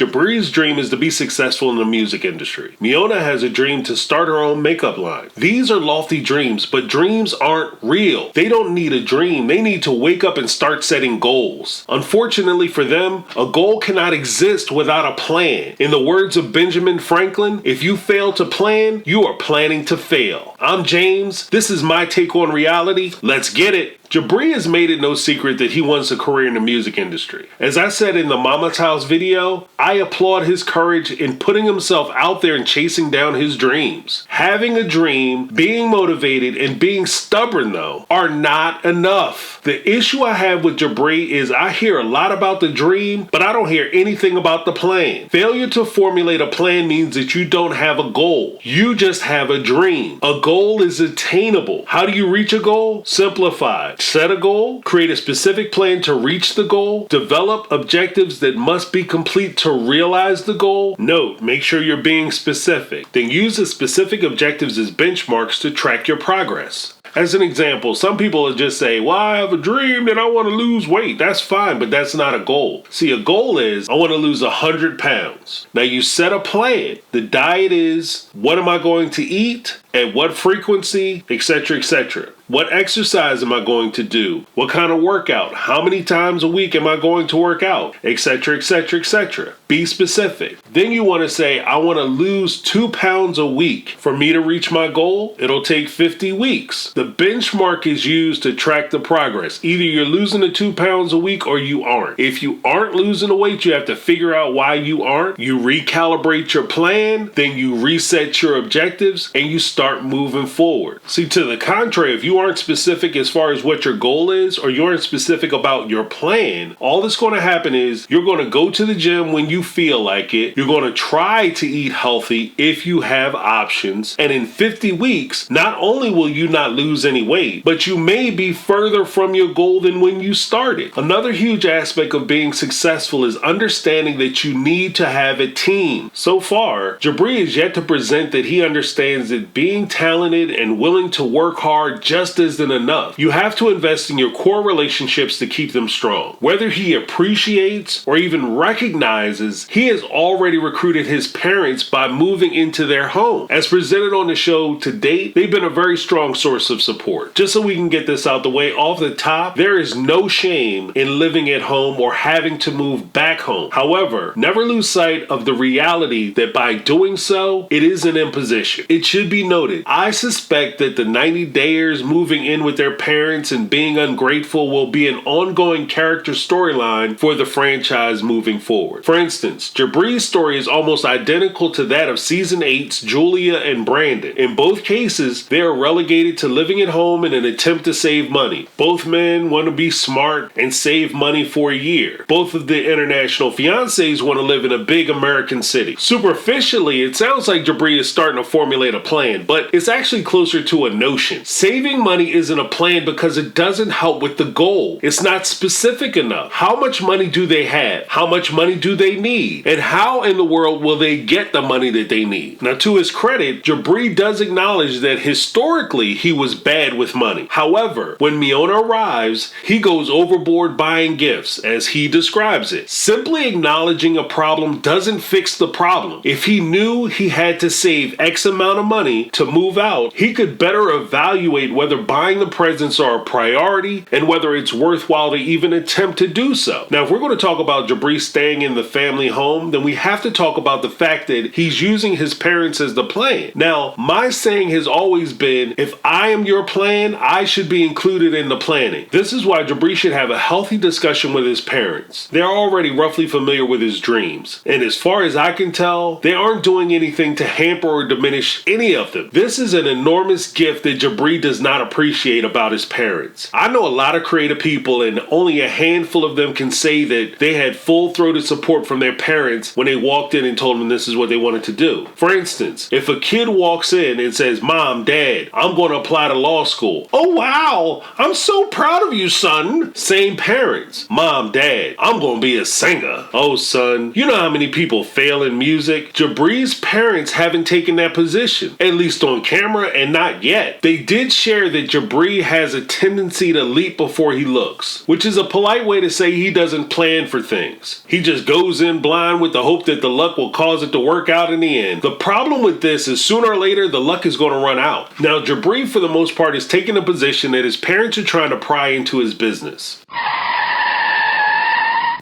Jibri's dream is to be successful in the music industry. Miona has a dream to start her own makeup line. These are lofty dreams, but dreams aren't real. They don't need a dream. They need to wake up and start setting goals. Unfortunately for them, a goal cannot exist without a plan. In the words of Benjamin Franklin, if you fail to plan, you are planning to fail. I'm James. This is my take on reality. Let's get it. Jibri has made it no secret that he wants a career in the music industry. As I said in the Mama's House video, I applaud his courage in putting himself out there and chasing down his dreams. Having a dream, being motivated, and being stubborn, though, are not enough. The issue I have with Jibri is I hear a lot about the dream, but I don't hear anything about the plan. Failure to formulate a plan means that you don't have a goal. You just have a dream. A goal is attainable. How do you reach a goal? Simplify. Set a goal, create a specific plan to reach the goal, develop objectives that must be complete to realize the goal. Note, make sure you're being specific. Then use the specific objectives as benchmarks to track your progress. As an example, some people will just say, well, I have a dream that I want to lose weight. That's fine, but that's not a goal. See, a goal is, I want to lose 100 pounds. Now you set a plan. The diet is, what am I going to eat? At what frequency? Etc., etc. What exercise am I going to do? What kind of workout? How many times a week am I going to work out? Etc., etc., etc. Be specific. Then you want to say, I want to lose 2 pounds a week. For me to reach my goal, it'll take 50 weeks. The benchmark is used to track the progress. Either you're losing the 2 pounds a week or you aren't. If you aren't losing the weight, you have to figure out why you aren't. You recalibrate your plan, then you reset your objectives, and you start moving forward. See, to the contrary, if you aren't specific as far as what your goal is, or you aren't specific about your plan, all that's going to happen is you're going to go to the gym when you feel like it. You're going to try to eat healthy if you have options. And in 50 weeks, not only will you not lose any weight, but you may be further from your goal than when you started. Another huge aspect of being successful is understanding that you need to have a team. So far, Jibri is yet to present that he understands that being talented and willing to work hard just isn't enough. You have to invest in your core relationships to keep them strong. Whether he appreciates or even recognizes, he has already recruited his parents by moving into their home. As presented on the show to date, they've been a very strong source of support. Just so we can get this out the way off the top, there is no shame in living at home or having to move back home. However, never lose sight of the reality that by doing so, it is an imposition. It should be noted, I suspect that the 90-dayers moving in with their parents and being ungrateful will be an ongoing character storyline for the franchise moving forward. For instance, Jibri's story is almost identical to that of Season 8's Julia and Brandon. In both cases, they are relegated to living at home in an attempt to save money. Both men want to be smart and save money for a year. Both of the international fiancés want to live in a big American city. Superficially, it sounds like Jibri is starting to formulate a plan, but it's actually closer to a notion. Saving money isn't a plan because it doesn't help with the goal. It's not specific enough. How much money do they have? How much money do they need? And how in the world will they get the money that they need? Now, to his credit, Jibri does acknowledge that historically he was bad with money. However, when Miona arrives, he goes overboard buying gifts, as he describes it. Simply acknowledging a problem doesn't fix the problem. If he knew he had to save X amount of money to move out, he could better evaluate whether buying the presents are a priority and whether it's worthwhile to even attempt to do so. Now, if we're going to talk about Jibri staying in the family home, then we have to talk about the fact that he's using his parents as the plan. Now, my saying has always been, if I am your plan, I should be included in the planning. This is why Jibri should have a healthy discussion with his parents. They're already roughly familiar with his dreams, and as far as I can tell, they aren't doing anything to hamper or diminish any of them. This is an enormous gift that Jibri does not appreciate about his parents. I know a lot of creative people, and only a handful of them can say that they had full-throated support from their parents when they walked in and told them this is what they wanted to do. For instance, if a kid walks in and says, Mom, Dad, I'm going to apply to law school. Oh, wow, I'm so proud of you, son. Same parents. Mom, Dad, I'm going to be a singer. Oh, son, you know how many people fail in music? Jibri's parents haven't taken that position, at least on camera, and not yet. They did share that Jibri has a tendency to leap before he looks, which is a polite way to say he doesn't plan for things. He just goes in blind with the hope that the luck will cause it to work out in the end. The problem with this is sooner or later the luck is going to run out. Now Jibri for the most part is taking a position that his parents are trying to pry into his business.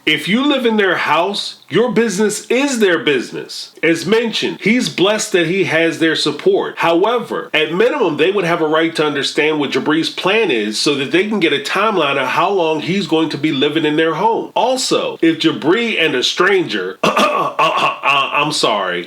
If you live in their house, your business is their business. As mentioned, he's blessed that he has their support. However, at minimum, they would have a right to understand what Jibri's plan is so that they can get a timeline of how long he's going to be living in their home. Also, if Jibri and a stranger,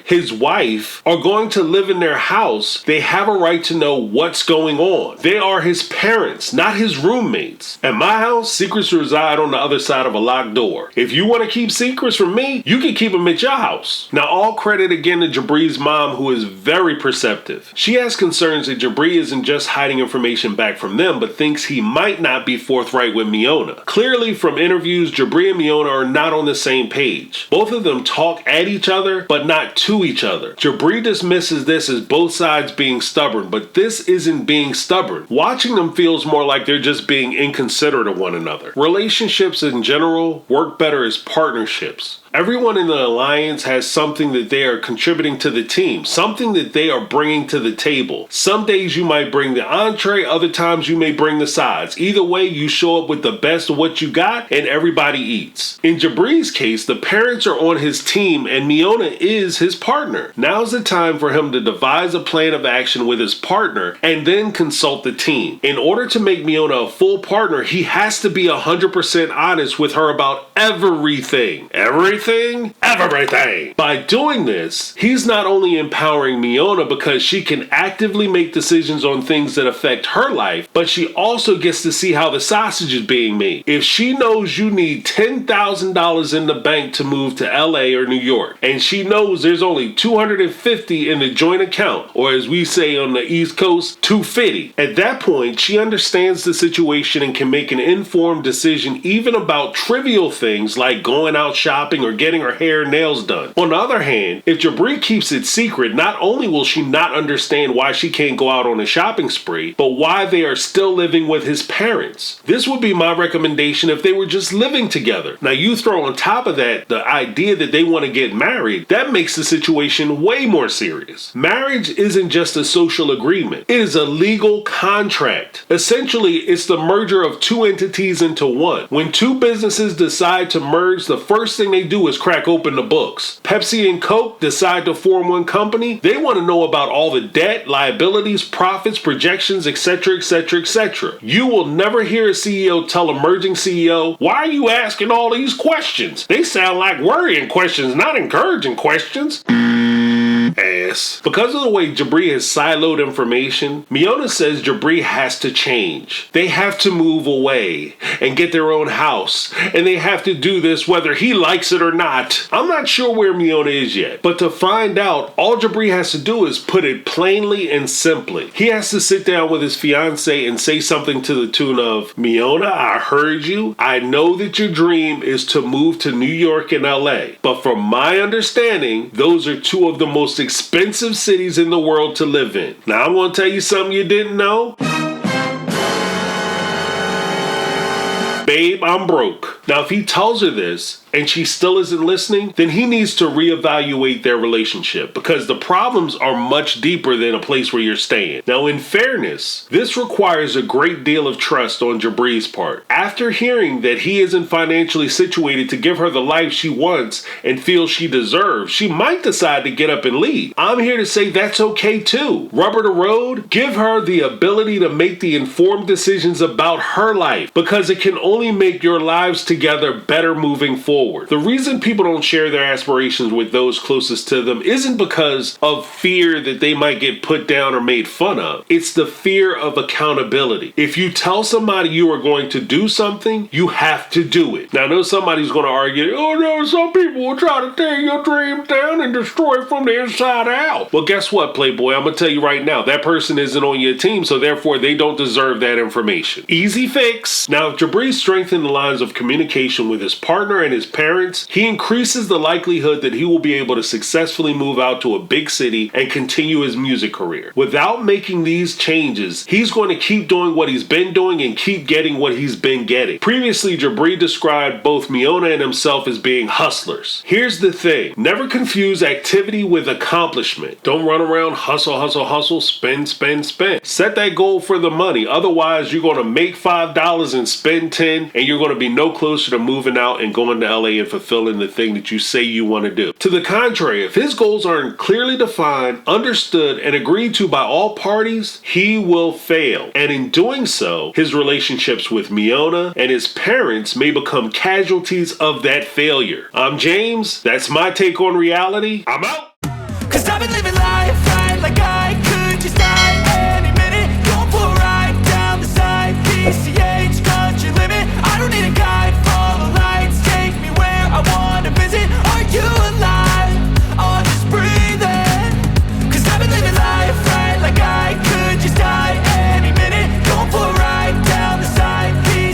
his wife, are going to live in their house, they have a right to know what's going on. They are his parents, not his roommates. At my house, secrets reside on the other side of a locked door. If you want to keep secrets from me, you can keep them at your house. Now, all credit again to Jibri's mom, who is very perceptive. She has concerns that Jibri isn't just hiding information back from them, but thinks he might not be forthright with Miona. Clearly, from interviews, Jibri and Miona are not on the same page. Both of them talk at each other, but not to each other. Jibri dismisses this as both sides being stubborn, but this isn't being stubborn. Watching them feels more like they're just being inconsiderate of one another. Relationships in general work better as partnerships. Everyone in the alliance has something that they are contributing to the team, something that they are bringing to the table. Some days you might bring the entree, other times you may bring the sides. Either way, you show up with the best of what you got and everybody eats. In Jibri's case, the parents are on his team and Miona is his partner. Now's the time for him to devise a plan of action with his partner and then consult the team. In order to make Miona a full partner, he has to be 100% honest with her about everything. Everything. By doing this, he's not only empowering Miona because she can actively make decisions on things that affect her life, but she also gets to see how the sausage is being made. If she knows you need $10,000 in the bank to move to LA or New York, and she knows there's only $250 in the joint account, or as we say on the East Coast, $250. At that point, she understands the situation and can make an informed decision even about trivial things like going out shopping or getting her hair and nails done. On the other hand, if Jibri keeps it secret, not only will she not understand why she can't go out on a shopping spree, but why they are still living with his parents. This would be my recommendation if they were just living together. Now you throw on top of that the idea that they want to get married, that makes the situation way more serious. Marriage isn't just a social agreement. It is a legal contract. Essentially, it's the merger of two entities into one. When two businesses decide to merge, the first thing they do is crack open the books. Pepsi and Coke decide to form one company. They want to know about all the debt, liabilities, profits, projections, etc., etc., etc. You will never hear a CEO tell a merging CEO, "Why are you asking all these questions? They sound like worrying questions, not encouraging questions." Ass. Because of the way Jibri has siloed information, Miona says Jibri has to change. They have to move away and get their own house, and they have to do this whether he likes it or not. I'm not sure where Miona is yet, but to find out, all Jibri has to do is put it plainly and simply. He has to sit down with his fiance and say something to the tune of, "Miona, I heard you. I know that your dream is to move to New York and LA, but from my understanding, those are two of the most expensive cities in the world to live in. Now I'm going to tell you something you didn't know. Babe, I'm broke." Now, if he tells her this and she still isn't listening, then he needs to reevaluate their relationship because the problems are much deeper than a place where you're staying. Now, in fairness, this requires a great deal of trust on Jibri's part. After hearing that he isn't financially situated to give her the life she wants and feels she deserves, she might decide to get up and leave. I'm here to say that's okay too. Rubber the road, give her the ability to make the informed decisions about her life because it can only make your lives together better moving forward. The reason people don't share their aspirations with those closest to them isn't because of fear that they might get put down or made fun of. It's the fear of accountability. If you tell somebody you are going to do something, you have to do it. Now I know somebody's going to argue, "Oh no, some people will try to tear your dreams down and destroy it from the inside out." Well, guess what, Playboy? I'm going to tell you right now, that person isn't on your team, so therefore they don't deserve that information. Easy fix. Now, if Jibri strengthened the lines of communication with his partner and his parents, he increases the likelihood that he will be able to successfully move out to a big city and continue his music career. Without making these changes, he's going to keep doing what he's been doing and keep getting what he's been getting. Previously, Jibri described both Miona and himself as being hustlers. Here's the thing. Never confuse activity with accomplishment. Don't run around hustle, hustle, hustle, spend, spend, spend. Set that goal for the money. Otherwise, you're going to make $5 and spend 10, and you're going to be no closer to moving out and going to LA and fulfilling the thing that you say you want to do. To the contrary, if his goals aren't clearly defined, understood, and agreed to by all parties, he will fail. And in doing so, his relationships with Miona and his parents may become casualties of that failure. I'm James. That's my take on reality. I'm out. 'Cause I've been living